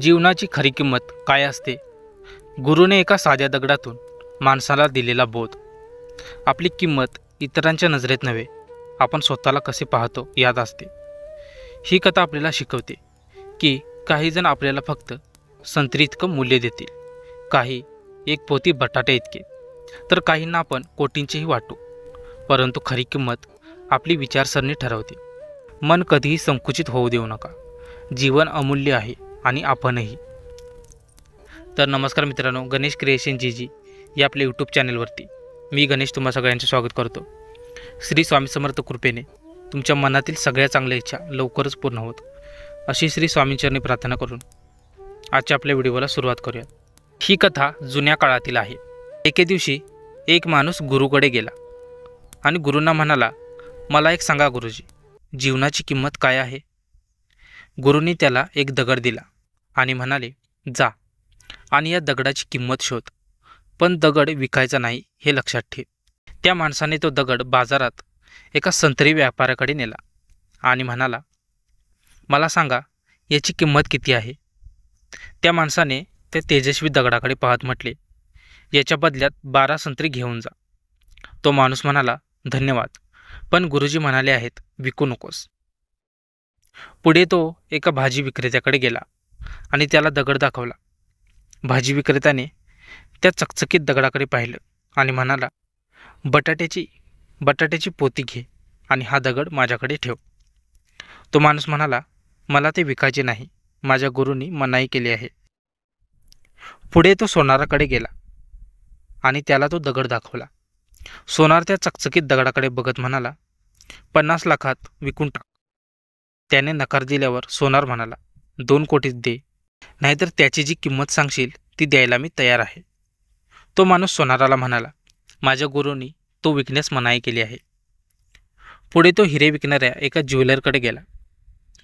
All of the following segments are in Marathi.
जीवनाची खरी किंमत काय असते? गुरुने एका साध्या दगडातून माणसाला दिलेला बोध. आपली किंमत इतरांच्या नजरेत नव्हे, आपण स्वतःला कसे पाहतो यात असते. ही कथा आपल्याला शिकवते की काही जण आपल्याला फक्त संत्री इतकं मूल्य देतील, काही एक पोती बटाटे इतके, तर काहींना आपण कोटींचेही वाटू. परंतु खरी किंमत आपली विचारसरणी ठरवते. मन कधीही संकुचित होऊ देऊ नका. जीवन अमूल्य आहे आणि आपणही. तर नमस्कार मित्रांनो, गणेश क्रिएशन जी या आपल्या यूट्यूब चॅनलवरती मी गणेश तुम्हा सगळ्यांचे स्वागत करतो. श्री स्वामी समर्थ कृपेने तुमच्या मनातील सगळ्या चांगल्या इच्छा लवकरच पूर्ण होत, अशी श्री स्वामींचरणी प्रार्थना करून आजच्या आपल्या व्हिडिओला सुरुवात करूया. ही कथा जुन्या काळातील आहे. एके दिवशी एक माणूस गुरुकडे गेला आणि गुरूंना म्हणाला, मला एक सांगा गुरुजी, जीवनाची किंमत काय आहे? गुरूंनी त्याला एक दगड दिला आणि म्हणाले, जा आणि या दगडाची किंमत शोध, पण दगड विकायचा नाही हे लक्षात ठेव. त्या माणसाने तो दगड बाजारात एका संत्री व्यापाऱ्याकडे नेला आणि म्हणाला, मला सांगा याची किंमत किती आहे? त्या माणसाने त्या तेजस्वी दगडाकडे पाहत म्हटले, याच्या बदल्यात 12 संत्री घेऊन जा. तो माणूस म्हणाला, धन्यवाद, पण गुरुजी म्हणाले आहेत विकू नकोस. पुढे तो एका भाजी विक्रेत्याकडे गेला आणि त्याला दगड दाखवला. भाजी विक्रेत्याने त्या चकचकीत दगडाकडे पाहिलं आणि म्हणाला, बटाट्याची पोती घे आणि हा दगड माझ्याकडे ठेव. तो माणूस म्हणाला, मला ते विकायचे नाही, माझ्या गुरूंनी मनाई केली आहे. पुढे तो सोनाराकडे गेला आणि त्याला तो दगड दाखवला. सोनार त्या चकचकीत दगडाकडे बघत म्हणाला, 50 लाखात विकून टाक. त्याने नकार दिल्यावर सोनार म्हणाला, 2 कोटीत दे, नाहीतर त्याची जी किंमत सांगशील ती द्यायला मी तयार आहे. तो माणूस सोनाराला म्हणाला, माझ्या गुरूंनी तो विकण्यास मनाई केली आहे. पुढे तो हिरे विकणाऱ्या एका ज्वेलरकडे गेला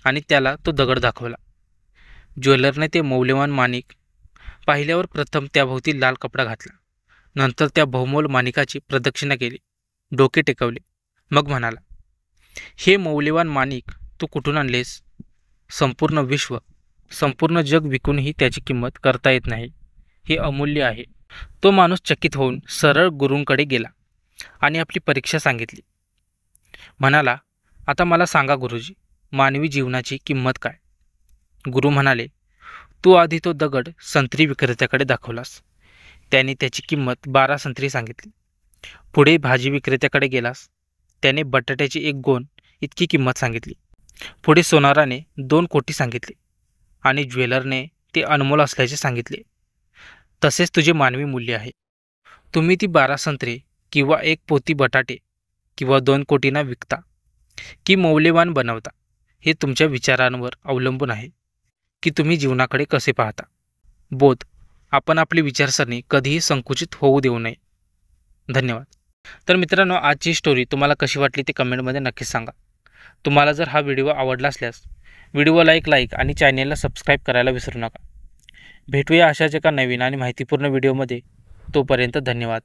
आणि त्याला तो दगड दाखवला. ज्वेलरने ते मौल्यवान माणिक पाहिल्यावर प्रथम त्याभोवती लाल कपडा घातला, नंतर त्या बहुमोल माणिकाची प्रदक्षिणा केली, डोके टेकवले, मग म्हणाला, हे मौल्यवान माणिक तू कुठून आणलेस? संपूर्ण विश्व, संपूर्ण जग विकूनही त्याची किंमत करता येत नाही. हे अमूल्य आहे. तो माणूस चकित होऊन सरळ गुरूंकडे गेला आणि आपली परीक्षा सांगितली. म्हणाला, आता मला सांगा गुरुजी, मानवी जीवनाची किंमत काय? गुरु म्हणाले, तू आधी तो दगड संत्री विक्रेत्याकडे दाखवलास, त्याने त्याची किंमत 12 संत्री सांगितली. पुढे भाजी विक्रेत्याकडे गेलास, त्याने बटाट्याची एक गोण इतकी किंमत सांगितली. पुढे सोनाराने 2 कोटी सांगितले आणि ज्वेलरने ते अनमोल असल्याचे सांगितले. तसेच तुझे मानवी मूल्य आहे. तुम्ही ती 12 संत्री किंवा 1 पोती बटाटे किंवा 2 कोटींना विकता की मौल्यवान बनवता, हे तुमच्या विचारांवर अवलंबून आहे की तुम्ही जीवनाकडे कसे पाहता. बोध, आपण आपली विचारसरणी कधीही संकुचित होऊ देऊ नये. धन्यवाद. तर मित्रांनो, आजची स्टोरी तुम्हाला कशी वाटली ते कमेंटमध्ये नक्कीच सांगा. तुम्हाला जर हा व्हिडिओ आवडला असल्यास व्हिडिओला एक लाईक आणि चॅनेलला सबस्क्राईब करायला विसरू नका. भेटूया अशाच एका नवीन आणि माहितीपूर्ण व्हिडिओमध्ये. तोपर्यंत धन्यवाद.